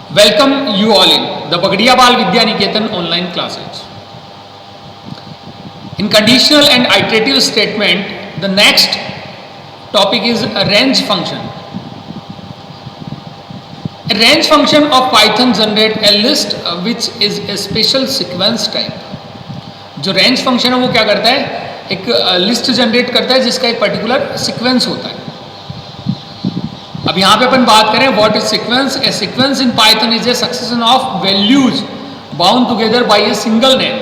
Welcome you all in the Pagadiya Bal Vidya Niketan online classes. In conditional and iterative statement, the next topic is a range function. A range function of Python generate a list which is a special sequence type. जो range function है वो क्या करता है, एक list generate करता है जिसका एक पर्टिकुलर सीक्वेंस होता है. अब यहाँ पे अपन बात करें what is sequence. A sequence in Python is a succession of values bound together by a single name.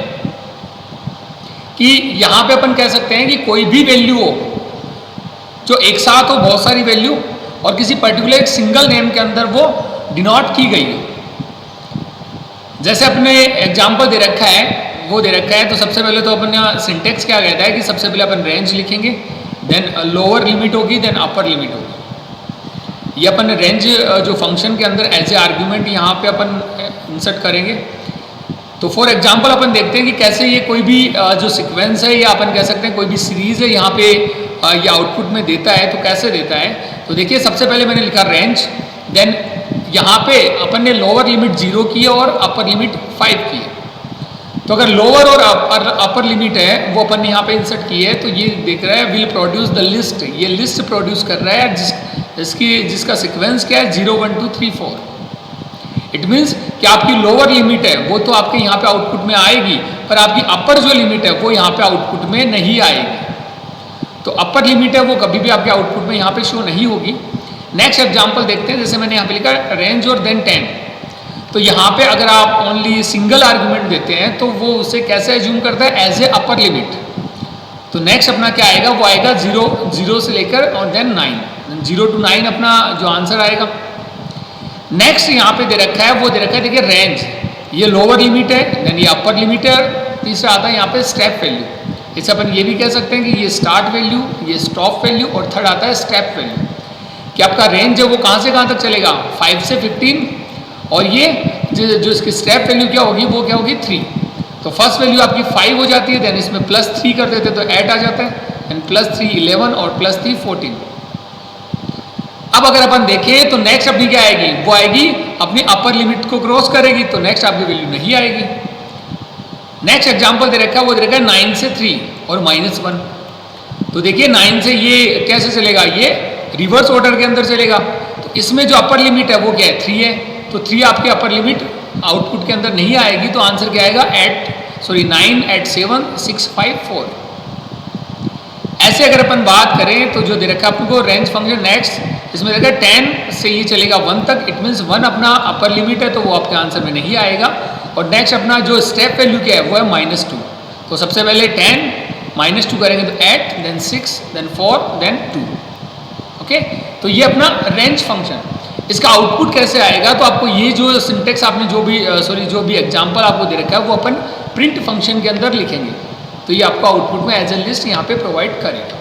कि यहाँ पे अपन कह सकते हैं कि कोई भी वैल्यू हो जो एक साथ हो, बहुत सारी वैल्यू, और किसी पर्टिकुलर एक सिंगल नेम के अंदर वो डिनोट की गई हो. जैसे अपने एग्जाम्पल दे रखा है, वो दे रखा है, तो सबसे पहले तो अपन यहाँ सिंटेक्स क्या कहता है कि सबसे पहले अपन रेंज लिखेंगे, देन लोअर लिमिट होगी, देन अपर लिमिट होगी. ये अपन रेंज जो फंक्शन के अंदर एज ए आर्ग्यूमेंट यहाँ पे अपन इंसर्ट करेंगे. तो फॉर एग्जांपल अपन देखते हैं कि कैसे ये कोई भी जो सीक्वेंस है या अपन कह सकते हैं कोई भी सीरीज है यहाँ पे ये आउटपुट में देता है. तो कैसे देता है, तो देखिए सबसे पहले मैंने लिखा रेंज, देन यहाँ पे अपन ने लोअर लिमिट 0 की है और अपर लिमिट 5 की है. तो अगर लोअर और अपर लिमिट है वो अपन ने यहाँ पे इंसर्ट की है, तो ये देख रहा है विल प्रोड्यूस द लिस्ट. ये लिस्ट प्रोड्यूस कर रहा है जिसका सीक्वेंस क्या है 0 1 2 3 4. इट मीन्स कि आपकी लोअर लिमिट है वो तो आपके यहाँ पे आउटपुट में आएगी, पर आपकी अपर जो लिमिट है वो यहाँ पे आउटपुट में नहीं आएगी. तो अपर लिमिट है वो कभी भी आपके आउटपुट में यहाँ पे शो नहीं होगी. नेक्स्ट एग्जाम्पल देखते हैं. जैसे मैंने यहाँ पे लिखा रेंज और देन 10. तो यहाँ पे अगर आप ओनली सिंगल आर्ग्यूमेंट देते हैं तो वो उसे कैसे एज्यूम करता है एज ए अपर लिमिट. तो नेक्स्ट अपना क्या आएगा, वो आएगा 0 से लेकर और देन 9, 0 to 9 अपना जो आंसर आएगा. नेक्स्ट यहाँ पे दे रखा है, वो दे रखा है देखिए रेंज, ये लोअर लिमिट है, देन ये अपर लिमिट है. तीसरा आता है यहाँ पे स्टेप वैल्यू. इसे अपन ये भी कह सकते हैं कि ये स्टार्ट वैल्यू, ये स्टॉप वैल्यू, और थर्ड आता है स्टेप वैल्यू. कि आपका रेंज है वो कहाँ से कहाँ तक चलेगा, 5 से 15, और ये जो इसकी स्टेप वैल्यू क्या होगी, वो क्या होगी 3. तो फर्स्ट वैल्यू आपकी 5 हो जाती है, देन इसमें +3 कर देते तो 8 आ जाता है, एंड +3 11 और +3 14. अब अगर अपन देखें तो नेक्स्ट अपनी क्या आएगी, वो आएगी अपनी अपर लिमिट को क्रॉस करेगी, तो नेक्स्ट आपकी वैल्यू नहीं आएगी. नेक्स्ट एग्जांपल दे रखा है, वो दे रखा है 9 से 3 और -1. तो देखिए 9 से ये कैसे चलेगा, ये रिवर्स ऑर्डर के अंदर चलेगा. तो इसमें जो अपर लिमिट है वो क्या है 3 है, तो 3 आपके अपर लिमिट आउटपुट के अंदर नहीं आएगी. तो आंसर क्या आएगा 9 8 7 6 5 4. ऐसे अगर अपन बात करें तो जो दे रखा है अपन को रेंज फंक्शन, नेक्स्ट इसमें देखा 10 से ये चलेगा 1 तक. इट मीन्स 1 अपना अपर लिमिट है, तो वो आपके आंसर में नहीं आएगा. और नेक्स्ट अपना जो स्टेप वैल्यू क्या है वो है -2. तो सबसे पहले 10 -2 करेंगे तो 8, देन 6, देन 4, देन 2. ओके, तो ये अपना रेंज फंक्शन. इसका आउटपुट कैसे आएगा, तो आपको ये जो सिंटेक्स आपने जो भी एग्जाम्पल आपको दे रखा है वो अपन प्रिंट फंक्शन के अंदर लिखेंगे. तो ये आपको आउटपुट में एज ए लिस्ट यहाँ पे प्रोवाइड करेगा.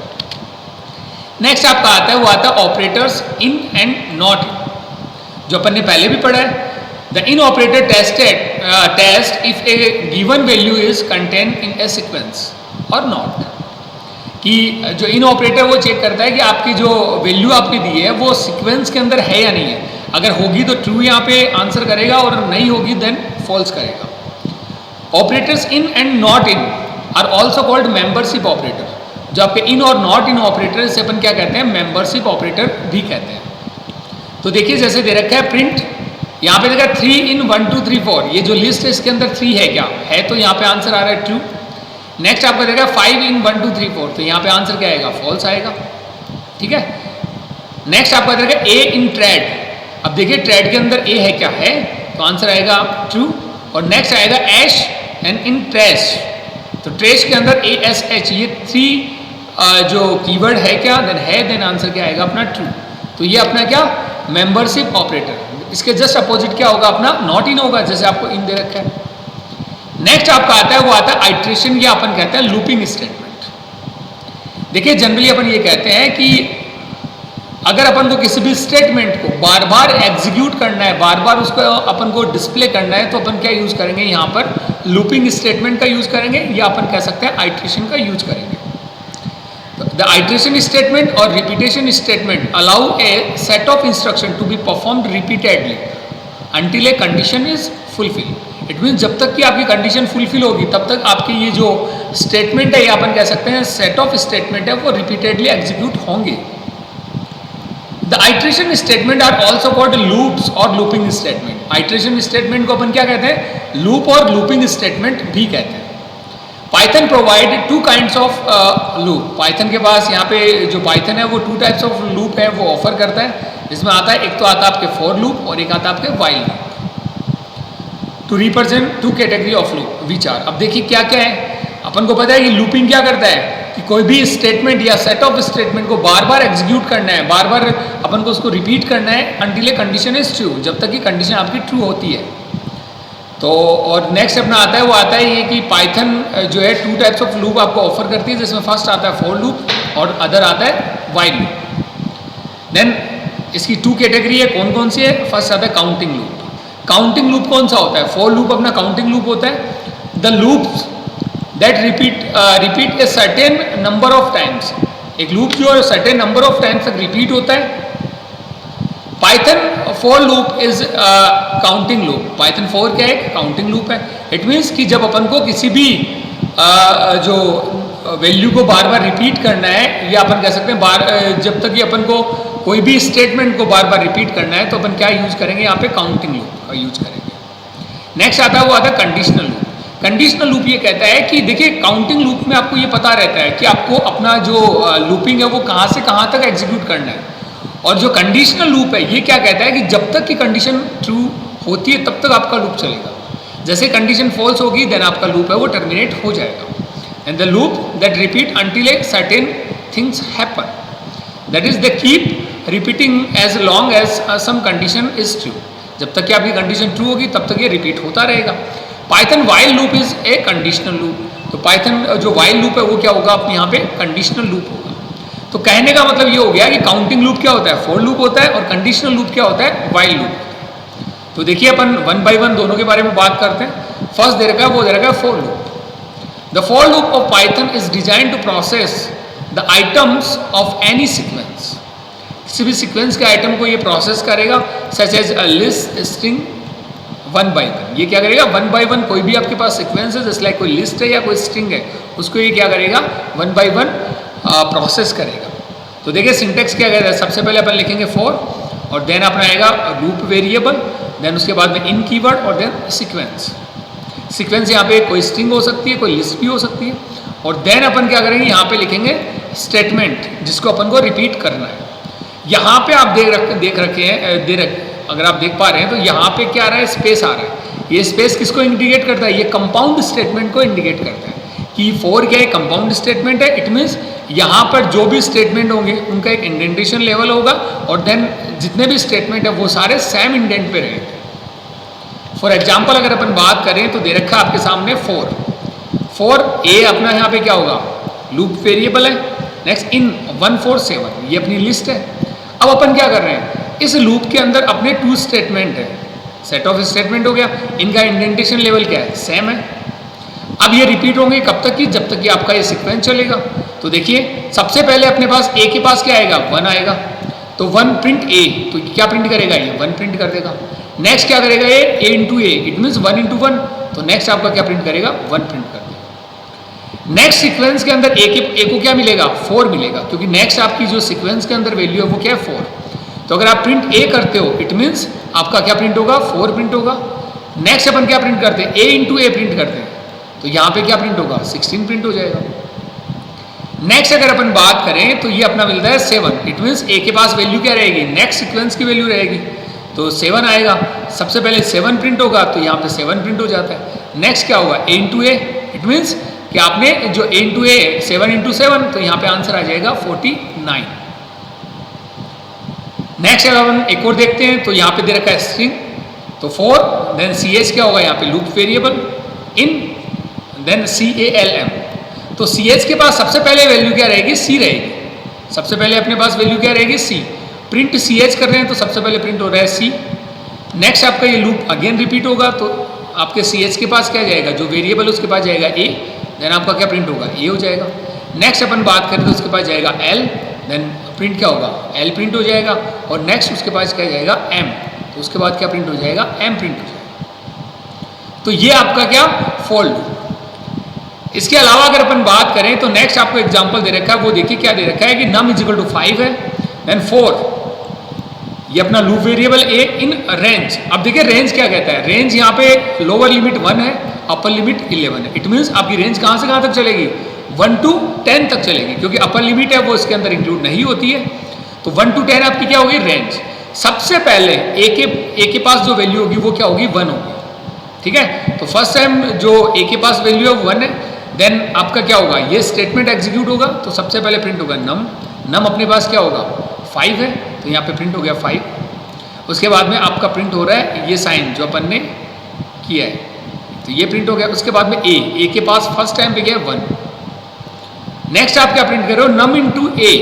नेक्स्ट आपका आता है, वो आता है operators in and not in, जो अपन ने पहले भी पढ़ा है. The in operator test if a given value is contain in a sequence और नॉट. कि जो इन ऑपरेटर वो चेक करता है कि आपकी जो वैल्यू आपने दी है वो सीक्वेंस के अंदर है या नहीं है. अगर होगी तो ट्रू यहाँ पे आंसर करेगा, और नहीं होगी देन फॉल्स करेगा. Operators in and not in are also called membership operator. जो आपके इन और नॉट इन ऑपरेटर से अपन क्या कहते हैं, मेंबरशिप ऑपरेटर भी कहते हैं. तो देखिए जैसे दे रखा है प्रिंट, यहाँ पे देखा 3 in 1 2 3 4, ये जो लिस्ट है इसके अंदर 3 है क्या है, तो यहाँ पे आंसर आ रहा है ट्रू. नेक्स्ट आपका देखा 5 in 1 2 3 4, तो यहाँ पे आंसर क्या आएगा, फॉल्स आएगा. ठीक है. नेक्स्ट आपका देखा ए इन ट्रेड. अब देखिए ट्रेड के अंदर ए है क्या है, तो आंसर आएगा ट्रू. और नेक्स्ट आएगा एश एंड इन ट्रेश. तो ट्रेश के अंदर ASH, ये 3 जो कीवर्ड है क्या, देन है, देन आंसर क्या आएगा अपना ट्रू. तो ये अपना क्या मेंबरशिप ऑपरेटर. इसके जस्ट अपोजिट क्या होगा, अपना नॉट इन होगा, जैसे आपको इन दे रखा है. नेक्स्ट आपका आता है, वो आता है आइट्रेशन, या अपन कहते हैं लूपिंग स्टेटमेंट. देखिए जनरली अपन ये कहते हैं कि अगर अपन को किसी भी स्टेटमेंट को बार बार एग्जीक्यूट करना है, बार बार उसको अपन को डिस्प्ले करना है, तो अपन क्या यूज करेंगे, यहाँ पर लूपिंग स्टेटमेंट का यूज करेंगे, या अपन कह सकते हैं आइट्रेशन का यूज करेंगे. द आइट्रेशन स्टेटमेंट और repetition statement allow a set of instruction to be performed repeatedly. until a condition is fulfilled. It means जब तक कि आपकी कंडीशन फुलफिल होगी तब तक आपके ये जो स्टेटमेंट है, ये अपन कह सकते हैं सेट ऑफ स्टेटमेंट है, वो रिपीटेडली एग्जीक्यूट होंगे. The iteration statement are also called loops और लूपिंग स्टेटमेंट. आइट्रेशन स्टेटमेंट को अपन क्या कहते हैं? लूप और लूपिंग स्टेटमेंट भी कहते हैं. Python provide two kinds of loop. Python के पास यहाँ पे जो पाइथन है वो टू टाइप्स ऑफ लूप है वो ऑफर करता है. इसमें आता है, एक तो आता है आपके फॉर लूप और एक आता है आपके while loop. To represent two category of loop which are. अब देखिए क्या क्या है. अपन को पता है कि लूपिंग क्या करता है कि कोई भी स्टेटमेंट या सेट ऑफ स्टेटमेंट को बार बार एग्जीक्यूट करना है, बार बार अपन को उसको रिपीट करना है until a condition is true, जब तक कि कंडीशन आपकी ट्रू होती है. तो और नेक्स्ट अपना आता है, वो आता है ये कि पाइथन जो है टू टाइप्स ऑफ लूप आपको ऑफर करती है, जिसमें फर्स्ट आता है फॉर लूप और अदर आता है व्हाइल लूप. देन इसकी टू कैटेगरी है, कौन कौन सी है? फर्स्ट आता है काउंटिंग लूप. काउंटिंग लूप कौन सा होता है? फॉर लूप अपना काउंटिंग लूप होता है. The loops that repeat a certain number of times. एक लूप जो है सर्टेन नंबर ऑफ टाइम्स तक रिपीट होता है. Python for loop is counting loop. Python for क्या है? काउंटिंग लूप है. इट मीन्स कि जब अपन को किसी भी जो वैल्यू को बार बार रिपीट करना है, या अपन कह सकते हैं जब तक कि अपन को कोई भी स्टेटमेंट को बार बार रिपीट करना है तो अपन क्या यूज करेंगे? यहाँ पे काउंटिंग लूप का यूज करेंगे. नेक्स्ट आता है, वो आता है कंडीशनल लूप. कंडीशनल लूप ये कहता है कि देखिए काउंटिंग लूप में आपको ये पता रहता है कि आपको अपना जो लूपिंग है वो कहाँ से कहाँ तक एग्जीक्यूट करना है. और जो कंडीशनल लूप है ये क्या कहता है कि जब तक कि कंडीशन ट्रू होती है तब तक आपका लूप चलेगा. जैसे कंडीशन फॉल्स होगी देन आपका लूप है वो टर्मिनेट हो जाएगा. And the loop that repeat until a certain things happen, that is the keep repeating as long as some condition is true. जब तक कि आपकी कंडीशन ट्रू होगी तब तक ये रिपीट होता रहेगा. Python while loop is a conditional loop. तो पाइथन जो व्हाइल लूप है वो क्या होगा? अपने यहाँ पे कंडीशनल लूप होगा. तो कहने का मतलब ये हो गया कि काउंटिंग लूप क्या होता है? फॉर लूप होता है. और कंडीशनल लूप क्या होता है? While loop. तो देखिए अपन वन बाय वन दोनों के बारे में बात करते हैं. फर्स्ट दे रखा है, वो दे रखा है for loop. The for loop of Python is design to process the items of any sequence. किसी भी सीक्वेंस के आइटम को ये प्रोसेस करेगा, such as a list, string, one by one. ये क्या करेगा? वन बाय वन कोई भी आपके पास सीक्वेंस है, जैसे लाइक कोई लिस्ट है या कोई स्ट्रिंग है, उसको ये क्या करेगा? वन बाय वन प्रोसेस करेगा. तो देखिए सिंटेक्स क्या कहता है. सबसे पहले अपन लिखेंगे फॉर और देन अपना आएगा लूप वेरिएबल, देन उसके बाद में इन कीवर्ड और देन सीक्वेंस. सीक्वेंस यहाँ पे कोई स्ट्रिंग हो सकती है, कोई लिस्ट भी हो सकती है. और देन अपन क्या करेंगे? यहाँ पे लिखेंगे स्टेटमेंट जिसको अपन को रिपीट करना है. यहाँ पे आप देख रखे हैं, अगर आप देख पा रहे हैं तो यहाँ पे क्या आ रहा है? स्पेस आ रहा है. ये स्पेस किसको इंडिकेट करता है? ये कंपाउंड स्टेटमेंट को इंडिकेट करता है कि फॉर क्या है? कंपाउंड स्टेटमेंट है. इट मीन्स यहाँ पर जो भी स्टेटमेंट होंगे उनका एक इंडेंटेशन लेवल होगा और देन जितने भी स्टेटमेंट है वो सारे सेम इंडेंट पे रहेंगे. फॉर एग्जाम्पल अगर अपन बात करें तो दे रखा है आपके सामने फॉर ए अपना यहाँ पे क्या होगा? लूप वेरिएबल है. नेक्स्ट इन 147 ये अपनी लिस्ट है. अब अपन क्या कर रहे हैं? इस लूप के अंदर अपने टू स्टेटमेंट है, सेट ऑफ स्टेटमेंट हो गया. इनका इंडेंटेशन लेवल क्या है? सेम है. अब ये रिपीट होंगे कब तक की? जब तक कि आपका ये सीक्वेंस चलेगा. तो देखिए सबसे पहले अपने पास ए के पास क्या आएगा? 1 आएगा. तो 1 प्रिंट ए, तो क्या प्रिंट करेगा? ये 1 प्रिंट कर देगा. नेक्स्ट क्या करेगा? ये a into a, it means 1 into 1. तो नेक्स्ट आपका क्या प्रिंट करेगा? 1 प्रिंट कर देगा. नेक्स्ट सीक्वेंस के अंदर ए को क्या मिलेगा? 4 मिलेगा, क्योंकि नेक्स्ट आपकी जो सीक्वेंस के अंदर वैल्यू है वो क्या है? 4. तो अगर आप प्रिंट ए करते हो इट मीन्स आपका क्या प्रिंट होगा? 4 प्रिंट होगा. नेक्स्ट अपन क्या प्रिंट करते हैं? ए इंटू ए प्रिंट करते हैं. तो यहाँ पे क्या प्रिंट होगा? 16 प्रिंट हो जाएगा. नेक्स्ट अगर अपन बात करें तो ये अपना मिलता है 7. इट मीन्स ए के पास वैल्यू क्या रहेगी? नेक्स्ट सीक्वेंस की वैल्यू रहेगी. तो 7 आएगा. सबसे पहले 7 प्रिंट होगा तो यहाँ पे 7 प्रिंट हो जाता है. नेक्स्ट क्या होगा? ए इंटू ए. इट मीन्स कि आपने जो ए इंटू ए 7 इंटू 7, तो यहाँ पे आंसर आ जाएगा 49. नेक्स्ट अगर अपन एक और देखते हैं तो यहाँ पे दे रखा है स्ट्रिंग. तो 4 देन सी एच क्या होगा? यहाँ पे loop variable in then CALM. तो सी एच के पास सबसे पहले वैल्यू क्या रहेगी? सी रहेगी. सबसे पहले अपने पास वैल्यू क्या रहेगी? सी. प्रिंट सी एच कर रहे हैं तो सबसे पहले प्रिंट हो रहा है सी. नेक्स्ट आपका ये लूप अगेन रिपीट होगा तो आपके सी एच के पास क्या जाएगा? जो वेरिएबल उसके पास जाएगा ए. देन आपका क्या प्रिंट होगा? ए हो जाएगा. नेक्स्ट अपन बात करें तो उसके पास जाएगा एल. देन प्रिंट क्या होगा? एल प्रिंट हो जाएगा. और नेक्स्ट उसके पास क्या जाएगा? एम. तो उसके बाद क्या प्रिंट हो जाएगा, m प्रिंट हो जाएगा। तो ये आपका क्या फॉर लूप। इसके अलावा अगर अपन बात करें तो नेक्स्ट आपको एग्जांपल दे रखा है, वो देखिए क्या दे रखा है कि num इज इक्वल टू 5 है, देन 4, ये अपना loop variable a in range. अब देखिए रेंज क्या कहता है, रेंज यहाँ पे लोअर लिमिट 1 है, अपर लिमिट 11 है। इट मीन्स आपकी रेंज कहाँ से कहाँ तक चलेगी, 1 to 10 तक चलेगी, क्योंकि अपर लिमिट है वो इसके अंदर इंक्लूड नहीं होती है। तो 1 to 10 आपकी क्या होगी, रेंज। सबसे पहले a के पास जो वैल्यू होगी वो क्या होगी, 1 होगी, ठीक है। तो फर्स्ट टाइम जो a के पास वैल्यू है 1 है, देन आपका क्या होगा, ये स्टेटमेंट एग्जीक्यूट होगा, तो सबसे पहले प्रिंट होगा नम अपने पास क्या होगा 5 है, तो यहाँ पे प्रिंट हो गया 5। उसके बाद में आपका प्रिंट हो रहा है ये साइन जो अपन ने किया है, तो ये प्रिंट हो गया। उसके बाद में a के पास फर्स्ट टाइम पे गया 1। नेक्स्ट आप क्या प्रिंट कर रहे हो, नम इंटू a,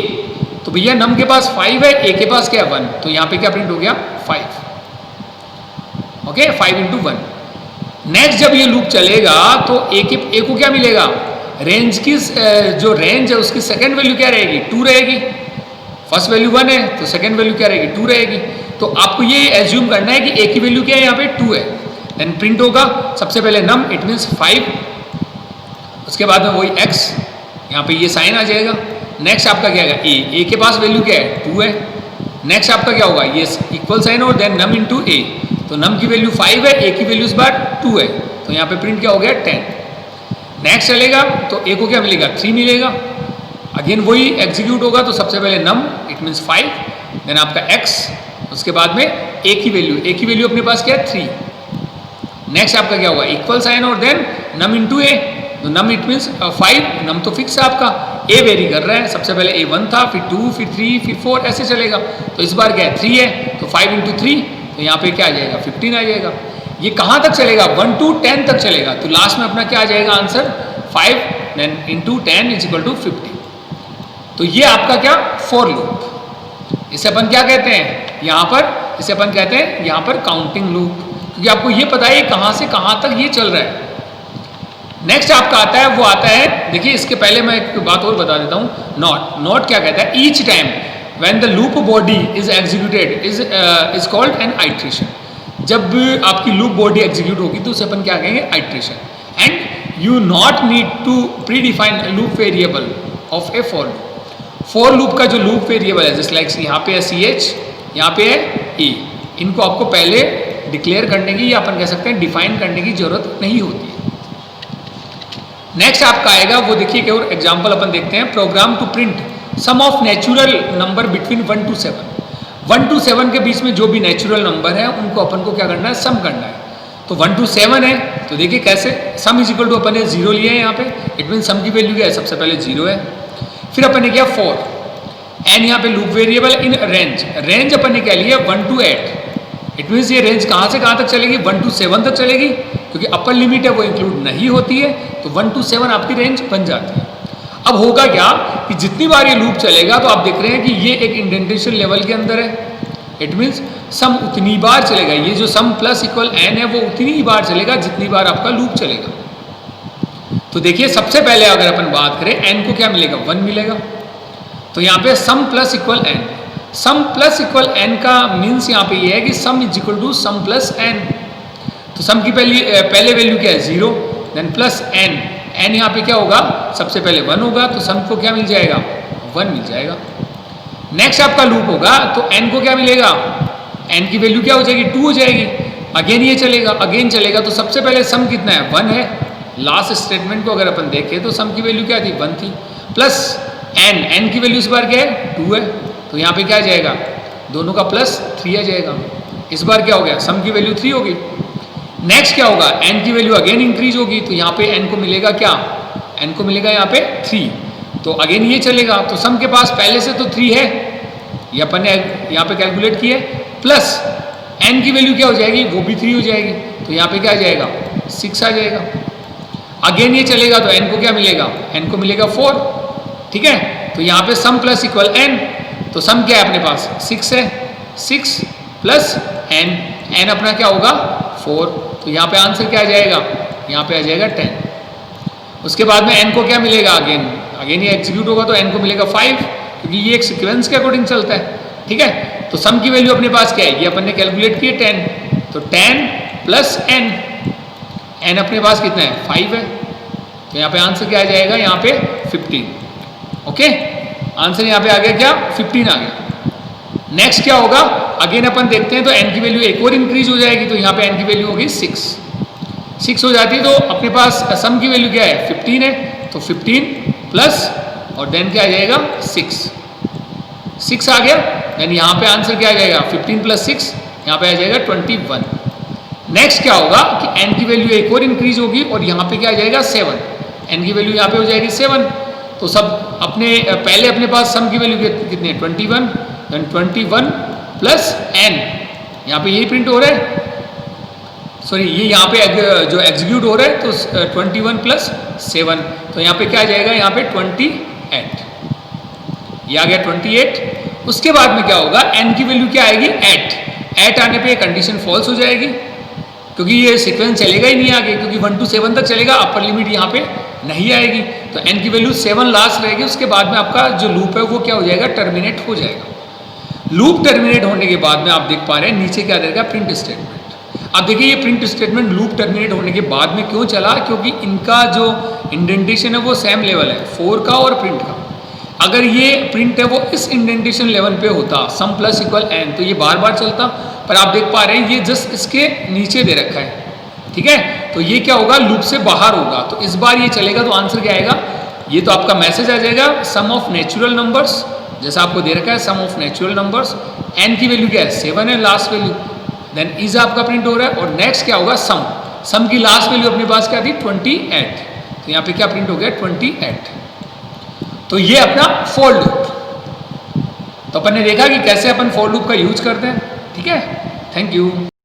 तो भैया नम के पास 5 है, a के पास क्या है 1, तो यहाँ पे क्या प्रिंट हो गया 5। Okay, 5 into 1। नेक्स्ट जब ये लूप चलेगा तो a को क्या मिलेगा, रेंज की जो रेंज है उसकी सेकेंड वैल्यू क्या रहेगी, 2 रहेगी। फर्स्ट वैल्यू 1 है तो सेकेंड वैल्यू क्या रहेगी, 2 रहेगी। तो आपको ये एज्यूम करना है कि a की वैल्यू क्या है, यहाँ पे 2 है। देन प्रिंट होगा सबसे पहले नम, इट मीन्स 5, उसके बाद में वही x, यहाँ पे ये साइन आ जाएगा। नेक्स्ट आपका क्या है, a के पास वैल्यू क्या है 2 है। नेक्स्ट आपका क्या होगा, ये इक्वल साइन और देन नम इंटू a, तो नम की वैल्यू 5 है, a की वैल्यू इस बार 2 है, तो यहाँ पे प्रिंट क्या हो गया 10। नेक्स्ट चलेगा तो a को क्या मिलेगा 3 मिलेगा। अगेन वही एग्जीक्यूट होगा, तो सबसे पहले नम इट मीन्स 5, देन आपका x, उसके बाद में a की वैल्यू अपने पास क्या है 3। नेक्स्ट आपका क्या होगा इक्वल साइन और देन नम इंटू a, तो नम इट मीन्स 5, नम तो फिक्स है आपका, a वेरी कर रहा है, सबसे पहले a 1 था, फिर 2, फिर 3, फिर 4 ऐसे चलेगा। तो इस बार क्या है 3 है, तो 5 इंटू 3, तो यहाँ पे क्या आ जाएगा 15 आ जाएगा। ये कहाँ तक चलेगा, 1 to 10 तक चलेगा। तो लास्ट में अपना क्या आ जाएगा answer 5, then into 10 is equal to 50। तो ये आपका क्या फॉर लूप। इसे अपन क्या कहते हैं यहाँ पर, इसे अपन कहते हैं यहाँ पर काउंटिंग लूप, क्योंकि आपको ये पता है कहाँ से कहाँ तक ये चल रहा है। नेक्स्ट आपका आता है, वो आता है, देखिए इसके पहले मैं एक बात और बता देता हूँ, नॉट क्या कहता है, each time when the loop body is executed is called an iteration. जब आपकी लूप बॉडी एग्जीक्यूट होगी तो उसे अपन क्या कहेंगे, iteration. And you not need to predefine loop variable of a for loop. For loop का जो लूप वेरिएबल है, जैसे लाइक यहाँ पे है ch, यहाँ पे है e, इनको आपको पहले डिक्लेयर करने की या अपन कह सकते हैं डिफाइन करने की जरूरत नहीं होती है। नेक्स्ट आपका आएगा, वो देखिए क्या और एग्जाम्पल अपन देखते हैं, program to print sum of natural number between 1 to 7। 1 to 7 के बीच में जो भी नेचुरल नंबर है उनको अपन को क्या करना है, सम करना है। तो 1 to 7 है, तो देखिए कैसे, सम इज इक्वल टू अपन ने 0 लिया है यहाँ पे, इट मीन सम की वैल्यू क्या है, सबसे पहले 0 है। फिर अपन ने किया 4, एन यहाँ पे लूप वेरिएबल इन रेंज अपन ने क्या लिया 1 to 8। इट मीन्स ये रेंज कहाँ से कहाँ तक चलेगी, 1 to 7 तक चलेगी, क्योंकि अपर लिमिट है वो इंक्लूड नहीं होती है, तो 1 to 7 आपकी रेंज बन जाती है। अब होगा क्या कि जितनी बार ये लूप चलेगा तो आप देख रहे हैं कि ये एक इंडेंटेशन लेवल के अंदर है, इट मीन्स सम उतनी बार चलेगा, ये जो सम प्लस इक्वल एन है वो उतनी ही बार चलेगा जितनी बार आपका लूप चलेगा। तो देखिए सबसे पहले अगर अपन बात करें एन को क्या मिलेगा, 1 मिलेगा। तो यहाँ पे sum plus equal N, sum plus equal N का मीन्स यहाँ पे ये है कि sum is equal to sum plus N. तो सम की पहले वैल्यू क्या है 0, देन प्लस एन, एन यहाँ पे क्या होगा, सबसे पहले 1 होगा, तो सम को क्या मिल जाएगा 1 मिल जाएगा। नेक्स्ट आपका लूप होगा तो एन को क्या मिलेगा, एन की वैल्यू क्या हो जाएगी 2 हो जाएगी। अगेन ये चलेगा, अगेन चलेगा, तो सबसे पहले सम कितना है 1 है। लास्ट स्टेटमेंट को अगर अपन देखें तो सम की वैल्यू क्या थी 1 थी, प्लस एन की वैल्यू इस बार क्या है 2 है, तो यहाँ पे क्या आ जाएगा, दोनों का प्लस 3 आ जाएगा। इस बार क्या हो गया, सम की वैल्यू 3 होगी। नेक्स्ट क्या होगा, एन की वैल्यू अगेन इंक्रीज होगी, तो यहाँ पे एन को मिलेगा क्या, एन को मिलेगा यहाँ पे 3, तो अगेन ये चलेगा। तो सम के पास पहले से तो 3 है, ये अपन ने यहाँ पे कैलकुलेट किया है, प्लस एन की वैल्यू क्या हो जाएगी, वो भी 3 हो जाएगी, तो यहाँ पे क्या आ जाएगा 6 आ जाएगा। अगेन ये चलेगा तो एन को क्या मिलेगा, एन को मिलेगा 4, ठीक है। तो यहाँ पे सम प्लस इक्वल एन, तो सम क्या है अपने पास 6 है, 6 प्लस एन, एन अपना क्या होगा 4, तो यहाँ पे आंसर क्या आ जाएगा, यहाँ पे आ जाएगा 10। उसके बाद में एन को क्या मिलेगा, अगेन ये एग्जीक्यूट होगा तो एन को मिलेगा 5, क्योंकि ये एक सीक्वेंस के अकॉर्डिंग चलता है, ठीक है। तो सम की वैल्यू अपने पास क्या है, ये अपन ने कैलकुलेट की है 10, तो 10 प्लस n, n अपने पास कितना है 5 है, तो यहाँ पे आंसर क्या आ जाएगा, यहाँ पे 15। ओके, आंसर यहाँ पे आ गया क्या, 15 आ गया। नेक्स्ट क्या होगा, अगेन अपन देखते हैं, तो n की वैल्यू एक और इंक्रीज हो जाएगी, तो यहाँ पे n की वैल्यू होगी 6 हो जाती है, तो अपने पास सम की वैल्यू क्या है 15 है, तो 15 प्लस और देन क्या आ जाएगा 6 आ गया, देन यहाँ पे आंसर क्या आ जाएगा 15 प्लस 6, यहाँ पे आ जाएगा 21। नेक्स्ट क्या होगा कि n की वैल्यू एक और इंक्रीज होगी और यहाँ पे क्या आ जाएगा 7, n की वैल्यू यहाँ पे हो जाएगी 7, तो सब अपने पहले अपने पास सम की वैल्यू कितनी है 21, देन 21 प्लस n, यहाँ पे यही प्रिंट हो रहा है, सॉरी ये यहाँ पे जो एग्जीक्यूट हो रहा है, तो 21 प्लस 7, तो यहाँ पे क्या आ जाएगा, यहाँ पे 28, ये आ गया 28। उसके बाद में क्या होगा, n की वैल्यू क्या आएगी 8 आने पे कंडीशन फॉल्स हो जाएगी, क्योंकि ये सीक्वेंस चलेगा ही नहीं आगे, क्योंकि 1 to 7 तक चलेगा, अपर लिमिट यहाँ पे नहीं आएगी, तो n की वैल्यू 7 लास्ट रहेगी। उसके बाद में आपका जो लूप है वो क्या हो जाएगा, टर्मिनेट हो जाएगा। लूप टर्मिनेट होने के बाद में आप देख पा रहे हैं नीचे क्या देगा, प्रिंट स्टेटमेंट। अब देखिए ये प्रिंट स्टेटमेंट लूप टर्मिनेट होने के बाद में क्यों चला, क्योंकि इनका जो इंडेंटेशन है वो सेम लेवल है, 4 का और प्रिंट का। अगर ये प्रिंट है वो इस इंडेंटेशन लेवल पे होता, सम प्लस इक्वल n, तो ये बार बार चलता, पर आप देख पा रहे हैं ये जस्ट इसके नीचे दे रखा है, ठीक है, तो ये क्या होगा, लूप से बाहर होगा, तो इस बार ये चलेगा, तो आंसर क्या आएगा, ये तो आपका मैसेज आ जाएगा सम ऑफ नेचुरल नंबर्स, जैसा आपको दे रखा है सम ऑफ नेचुरल नंबर्स, n की वैल्यू क्या है 7 है लास्ट वैल्यू, देन इज आपका प्रिंट हो रहा है, और नेक्स्ट क्या होगा सम की लास्ट वैल्यू अपने पास क्या थी 28, तो यहाँ पे क्या प्रिंट हो गया 28। तो ये अपना फॉर लूप, तो अपन ने देखा कि कैसे अपन फॉर लूप का यूज करते हैं, ठीक है, थैंक यू।